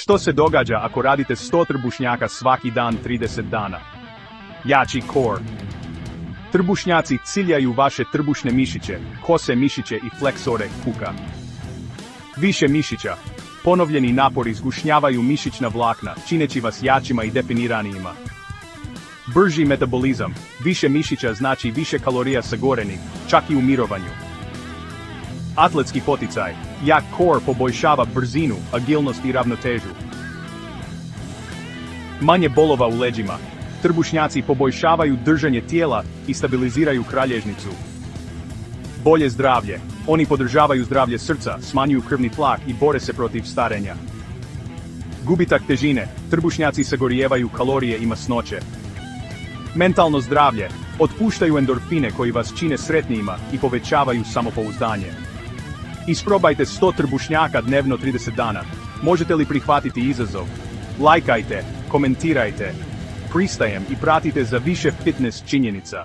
Što se događa ako radite 100 trbušnjaka svaki dan 30 dana? Jači core. Trbušnjaci ciljaju vaše trbušne mišiće, kose mišiće i fleksore kuka. Više mišića. Ponovljeni napori zgušnjavaju mišićna vlakna, čineći vas jačima i definiranijima. Brži metabolizam. Više mišića znači više kalorija sagorenih, čak i u mirovanju. Atletski poticaj. Jak core poboljšava brzinu, agilnost i ravnotežu. Manje bolova u leđima. Trbušnjaci poboljšavaju držanje tijela i stabiliziraju kralježnicu. Bolje zdravlje. Oni podržavaju zdravlje srca, smanjuju krvni tlak i bore se protiv starenja. Gubitak težine. Trbušnjaci sagorijevaju kalorije i masnoće. Mentalno zdravlje. Otpuštaju endorfine koji vas čine sretnijima i povećavaju samopouzdanje. Isprobajte 100 trbušnjaka dnevno 30 dana. Možete li prihvatiti izazov? Lajkajte, komentirajte, pristajem i pratite za više fitness činjenica.